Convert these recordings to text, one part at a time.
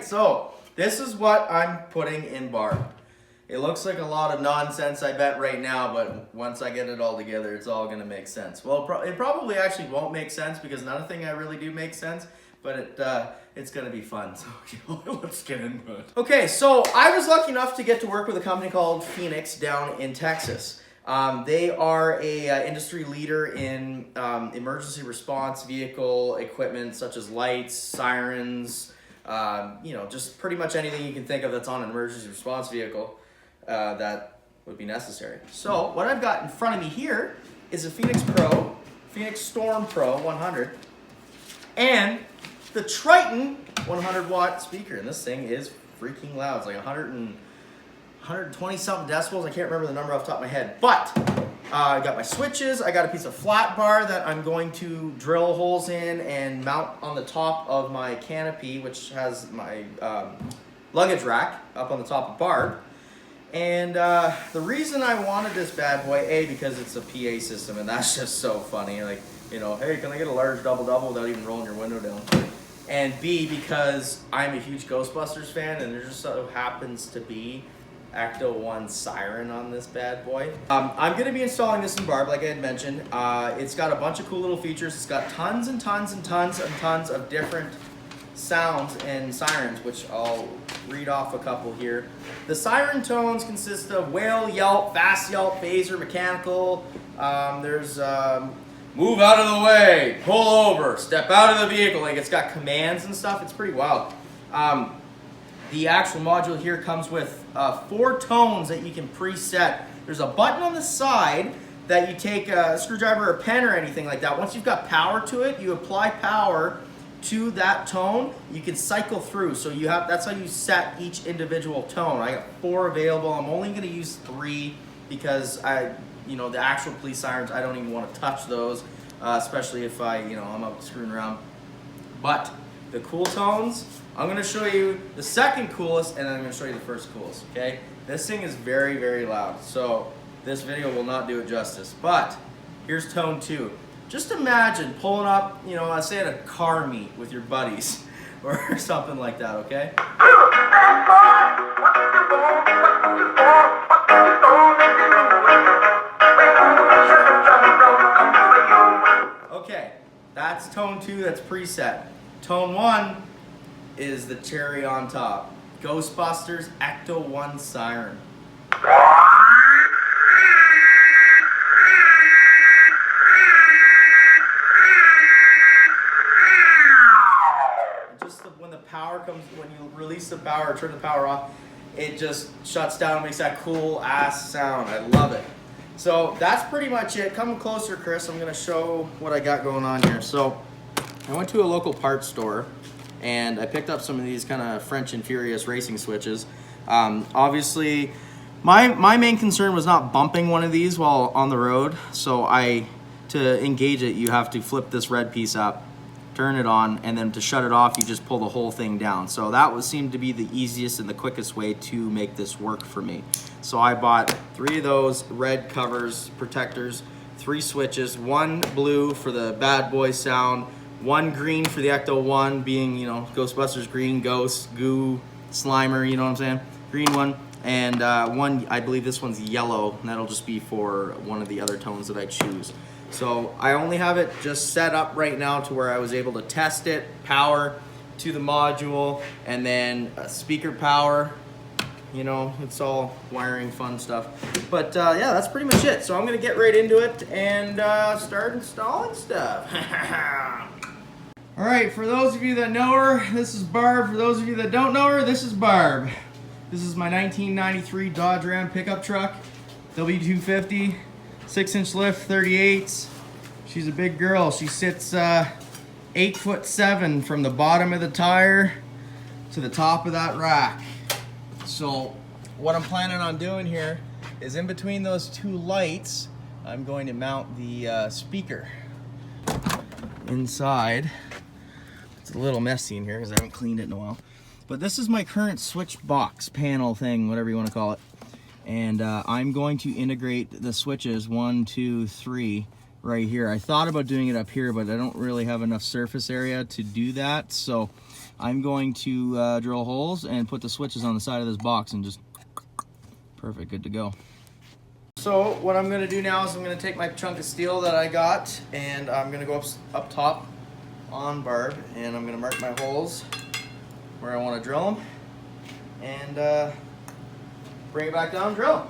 right, so this is what I'm putting in Barb. It looks like a lot of nonsense, I bet, right now, but once I get it all together, it's all gonna make sense. Well, it probably actually won't make sense because another thing I really do make sense, but it's gonna be fun, so let's get into it. Okay, so I was lucky enough to get to work with a company called Feniex down in Texas. They are a industry leader in emergency response vehicle equipment such as lights, sirens, just pretty much anything you can think of that's on an emergency response vehicle that would be necessary. So what I've got in front of me here is a Feniex Storm Pro 100, and the Triton 100 watt speaker. And this thing is freaking loud. It's like 120 something decibels. I can't remember the number off the top of my head. But I got my switches. I got a piece of flat bar that I'm going to drill holes in and mount on the top of my canopy, which has my luggage rack up on the top of Barb. And the reason I wanted this bad boy, A, because it's a PA system, and that's just so funny. Like, hey, can I get a large double-double without even rolling your window down? And B, because I'm a huge Ghostbusters fan, and there just so happens to be Ecto 1 siren on this bad boy. I'm going to be installing this in Barb, like I had mentioned. It's got a bunch of cool little features. It's got tons and tons and tons and tons of different sounds and sirens, which I'll read off a couple here. The siren tones consist of wail, yelp, fast yelp, phaser, mechanical. There's move out of the way, pull over, step out of the vehicle. Like, it's got commands and stuff. It's pretty wild. The actual module here comes with 4 tones that you can preset. There's a button on the side that you take a screwdriver or a pen or anything like that. Once you've got power to it, you apply power to that tone. You can cycle through. So that's how you set each individual tone. I got 4 available. I'm only going to use 3 because the actual police sirens, I don't even want to touch those, especially if I'm out screwing around. But the cool tones, I'm going to show you the second coolest, and then I'm going to show you the first coolest, okay? This thing is very, very loud, so this video will not do it justice. But here's tone 2. Just imagine pulling up, let's say at a car meet with your buddies or something like that, okay? Okay, that's tone 2, that's preset. Tone 1 is the cherry on top. Ghostbusters Ecto 1 siren. When the power comes, when you release the power, turn the power off, it just shuts down and makes that cool ass sound. I love it. So that's pretty much it. Come closer, Chris. I'm gonna show what I got going on here. So I went to a local parts store and I picked up some of these kind of French and Furious racing switches. Obviously, my main concern was not bumping one of these while on the road. So to engage it, you have to flip this red piece up, turn it on, and then to shut it off, you just pull the whole thing down. So that seemed to be the easiest and the quickest way to make this work for me. So I bought 3 of those red covers, protectors, 3 switches, 1 blue for the bad boy sound, 1 green for the Ecto 1 being, Ghostbusters green, Ghost, Goo, Slimer, you know what I'm saying? Green one. And 1, I believe this one's yellow, and that'll just be for one of the other tones that I choose. So I only have it just set up right now to where I was able to test it, power to the module, and then speaker power. It's all wiring fun stuff. But yeah, that's pretty much it. So I'm gonna get right into it and start installing stuff. All right, for those of you that know her, this is Barb. For those of you that don't know her, this is Barb. This is my 1993 Dodge Ram pickup truck, W250. 6-inch lift, 38s. She's a big girl. She sits 8'7" from the bottom of the tire to the top of that rack. So what I'm planning on doing here is in between those 2 lights, I'm going to mount the speaker inside. It's a little messy in here because I haven't cleaned it in a while. But this is my current switch box panel thing, whatever you want to call it. And I'm going to integrate the switches 1, 2, 3 right here. I thought about doing it up here, but I don't really have enough surface area to do that. So I'm going to drill holes and put the switches on the side of this box and just perfect, good to go. So what I'm gonna do now is I'm gonna take my chunk of steel that I got and I'm gonna go up top on Barb and I'm gonna mark my holes where I want to drill them and bring it back down and drill.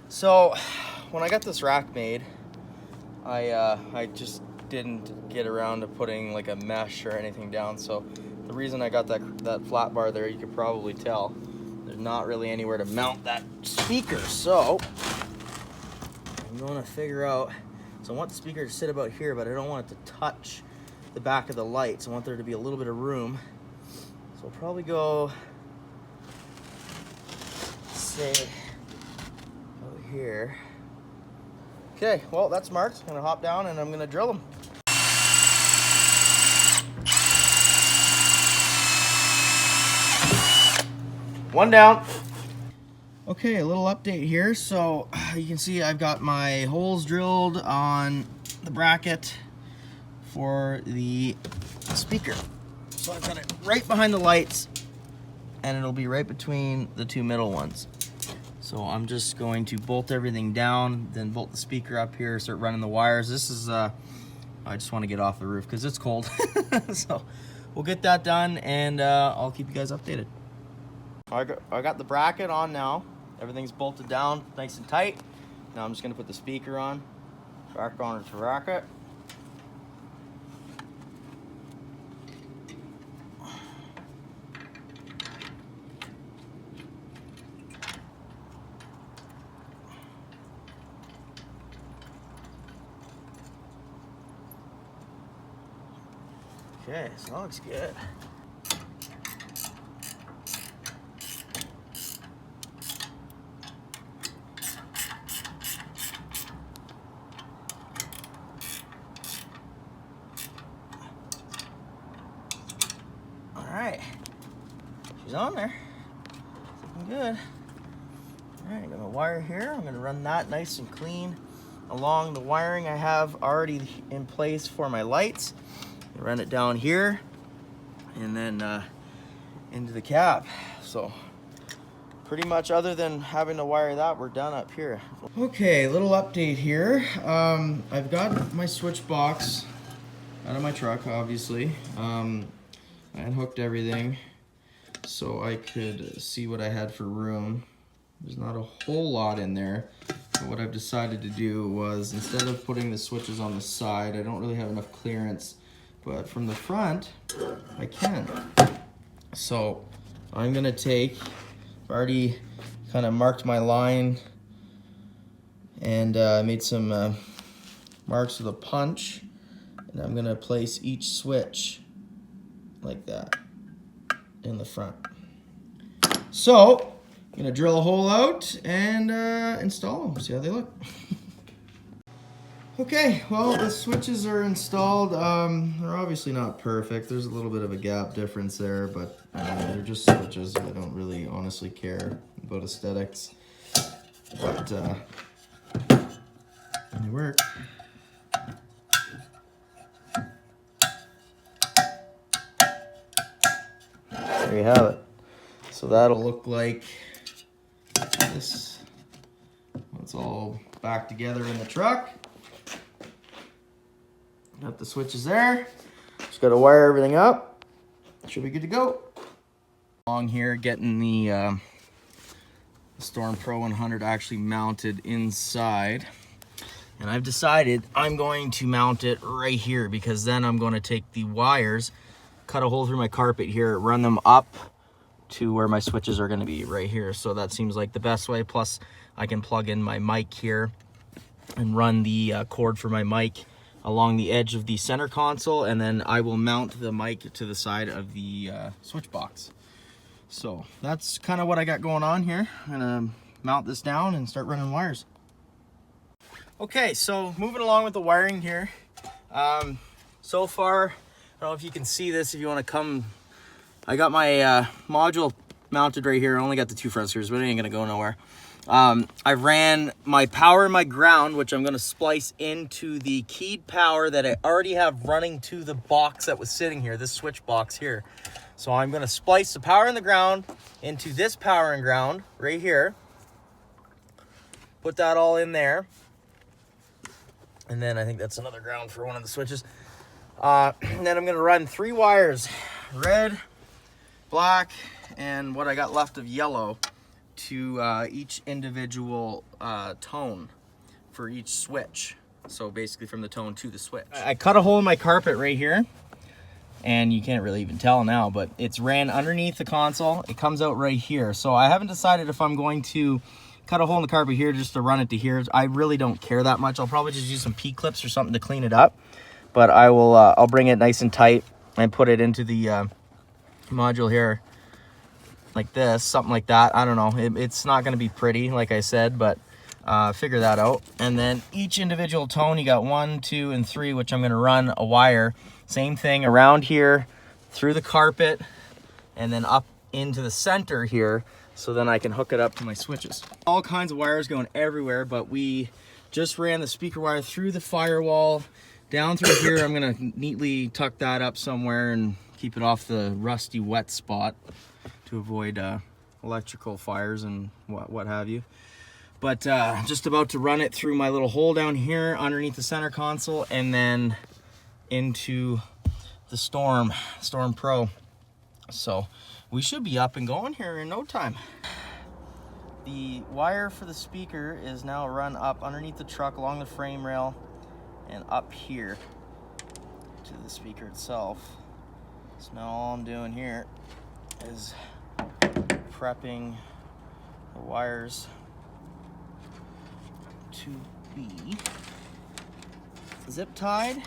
So when I got this rack made, I just didn't get around to putting like a mesh or anything down. So the reason I got that flat bar there, you could probably tell there's not really anywhere to mount that speaker. So I'm going to figure out, so I want the speaker to sit about here, but I don't want it to touch the back of the lights. I want there to be a little bit of room. So I'll probably go, say, over here. Okay, well, that's marked. I'm gonna hop down and I'm gonna drill them. One down. Okay, a little update here. So you can see I've got my holes drilled on the bracket for the speaker. So I've got it right behind the lights and it'll be right between the two middle ones. So I'm just going to bolt everything down, then bolt the speaker up here, start running the wires. This is, I just want to get off the roof because it's cold. So we'll get that done and I'll keep you guys updated. I got the bracket on now. Everything's bolted down nice and tight. Now I'm just gonna put the speaker on, back on to bracket. Okay, so that looks good. All right, she's on there. Looking good. All right, I'm gonna wire here. I'm gonna run that nice and clean along the wiring I have already in place for my lights. Run it down here and then into the cap. So pretty much other than having to wire that, we're done up here. Okay, little update here. I've got my switch box out of my truck, obviously. I unhooked everything so I could see what I had for room. There's not a whole lot in there. But what I've decided to do was, instead of putting the switches on the side, I don't really have enough clearance, but from the front, I can. So I'm gonna take, I've already kind of marked my line and made some marks with a punch, and I'm gonna place each switch like that in the front. So I'm gonna drill a hole out and install them, see how they look. Okay, well, the switches are installed. They're obviously not perfect. There's a little bit of a gap difference there, but they're just switches. I don't really honestly care about aesthetics, but they work. There you have it. So that'll look like this. It's all back together in the truck. Got the switches there. Just got to wire everything up. Should be good to go. Along here, getting the Storm Pro 100 actually mounted inside. And I've decided I'm going to mount it right here, because then I'm going to take the wires, cut a hole through my carpet here, run them up to where my switches are going to be right here. So that seems like the best way. Plus I can plug in my mic here and run the cord for my mic along the edge of the center console, and then I will mount the mic to the side of the switch box. So that's kind of what I got going on here. I'm gonna mount this down and start running wires. Okay, so moving along with the wiring here. So far, I don't know if you can see this, if you want to come, I got my module mounted right here. I only got the two front screws, but it ain't gonna go nowhere. I ran my power and my ground, which I'm going to splice into the keyed power that I already have running to the box that was sitting here, this switch box here. So I'm going to splice the power and the ground into this power and ground right here. Put that all in there. And then I think that's another ground for one of the switches. And then I'm going to run 3 wires, red, black, and what I got left of yellow, to each individual tone for each switch. So basically from the tone to the switch. I cut a hole in my carpet right here, and you can't really even tell now, but it's ran underneath the console. It comes out right here. So I haven't decided if I'm going to cut a hole in the carpet here just to run it to here. I really don't care that much. I'll probably just use some P-clips or something to clean it up. But I will, I'll bring it nice and tight and put it into the module here like this, something like that. I don't know. It's not going to be pretty, like I said, but figure that out. And then each individual tone, you got 1, 2, and 3, which I'm going to run a wire. Same thing around here, through the carpet, and then up into the center here, so then I can hook it up to my switches. All kinds of wires going everywhere, but we just ran the speaker wire through the firewall, down through here. I'm gonna neatly tuck that up somewhere and keep it off the rusty wet spot to avoid electrical fires and what have you. But just about to run it through my little hole down here underneath the center console, and then into the Storm Pro. So we should be up and going here in no time. The wire for the speaker is now run up underneath the truck along the frame rail and up here to the speaker itself. So now all I'm doing here is prepping the wires to be zip tied.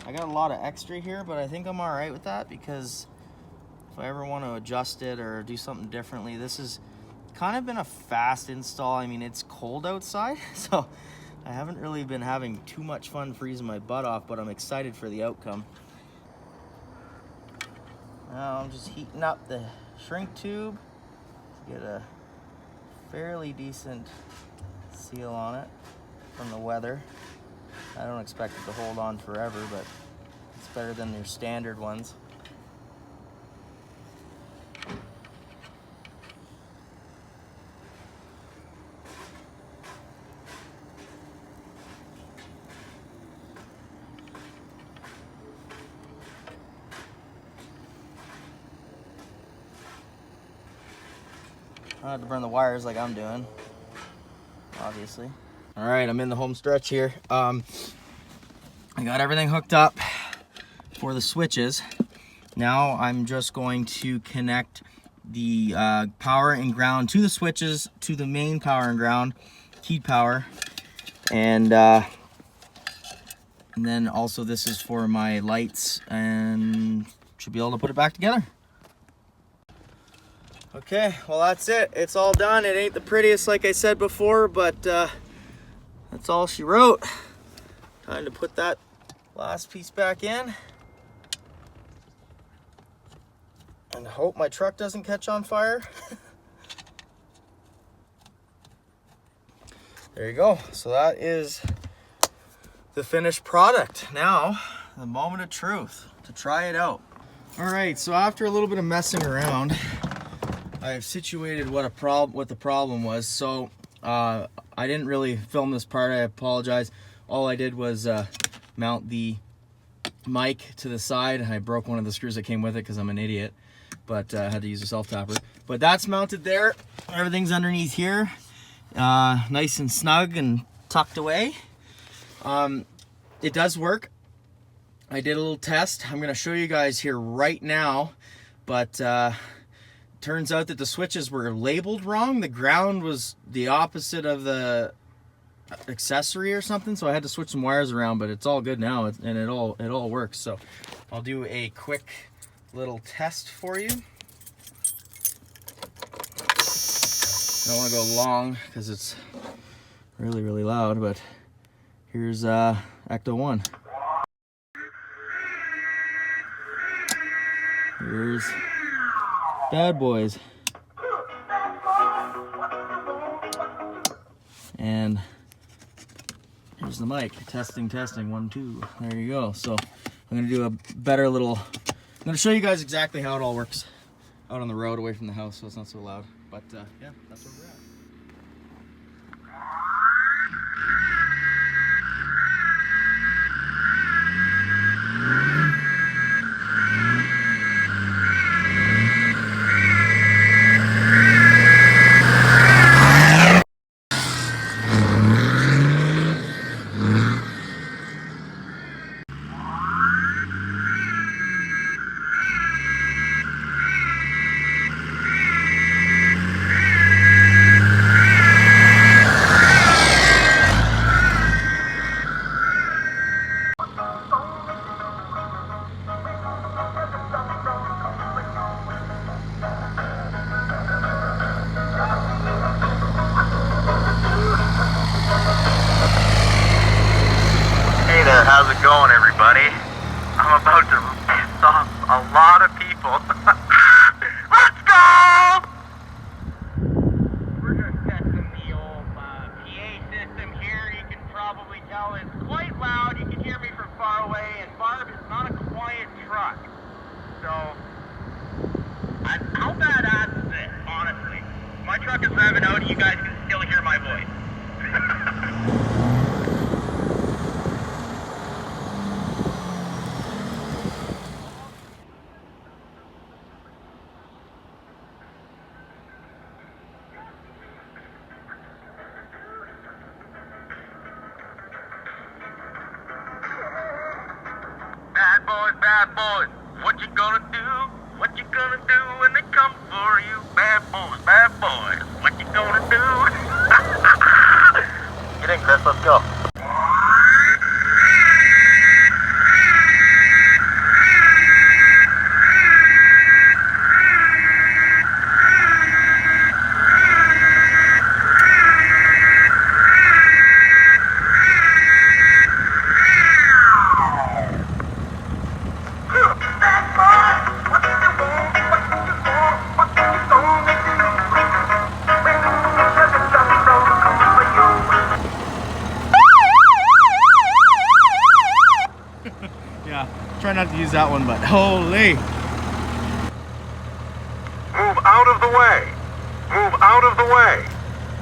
I got a lot of extra here, but I think I'm all right with that, because if I ever want to adjust it or do something differently, this has kind of been a fast install. I mean, it's cold outside, so I haven't really been having too much fun freezing my butt off, but I'm excited for the outcome. Now I'm just heating up the shrink tube to get a fairly decent seal on it from the weather. I don't expect it to hold on forever, but it's better than your standard ones. I don't have to burn the wires like I'm doing, obviously. All right, I'm in the home stretch here. I got everything hooked up for the switches. Now I'm just going to connect the power and ground to the switches, to the main power and ground, keyed power, and then also this is for my lights, and should be able to put it back together. Okay, well that's it. It's all done. It ain't the prettiest, like I said before, but that's all she wrote. Time to put that last piece back in. And hope my truck doesn't catch on fire. There you go. So that is the finished product. Now, the moment of truth, to try it out. All right, so after a little bit of messing around, I've situated what the problem was. So I didn't really film this part, I apologize. All I did was mount the mic to the side. I broke one of the screws that came with it because I'm an idiot, but I had to use a self-tapper. But that's mounted there. Everything's underneath here, nice and snug and tucked away. It does work. I did a little test. I'm going to show you guys here right now, but turns out that the switches were labeled wrong. The ground was the opposite of the accessory or something, so I had to switch some wires around, but it's all good now, and it all works. So I'll do a quick little test for you. I don't want to go long because it's really loud, but here's Ecto 1. Here's Bad Boys. And here's the mic. Testing, testing, 1, 2. There you go. So I'm gonna do a better little, I'm gonna show you guys exactly how it all works out on the road away from the house so it's not so loud. But yeah, that's where we're at. How's it going, everybody? I'm about to piss off a lot of people. Let's go! We're just testing the old PA system here. You can probably tell it's quite loud. You can hear me from far away, and Barb is not a quiet truck. So, how badass is this, honestly? My truck is revving out, and you guys can still hear my voice. Bad boys, what you gonna do? What you gonna do when they come for you? Bad boys, what you gonna do? Get in, Chris, let's go. Yeah, try not to use that one, but holy. Move out of the way. Move out of the way.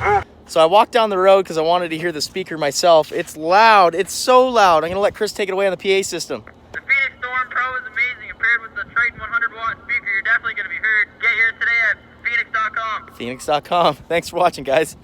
Move. So I walked down the road because I wanted to hear the speaker myself. It's loud. It's so loud. I'm going to let Chris take it away on the PA system. The Feniex Storm Pro is amazing. Paired with the Triton 100-watt speaker, you're definitely going to be heard. Get yours today at Feniex.com. Feniex.com. Thanks for watching, guys.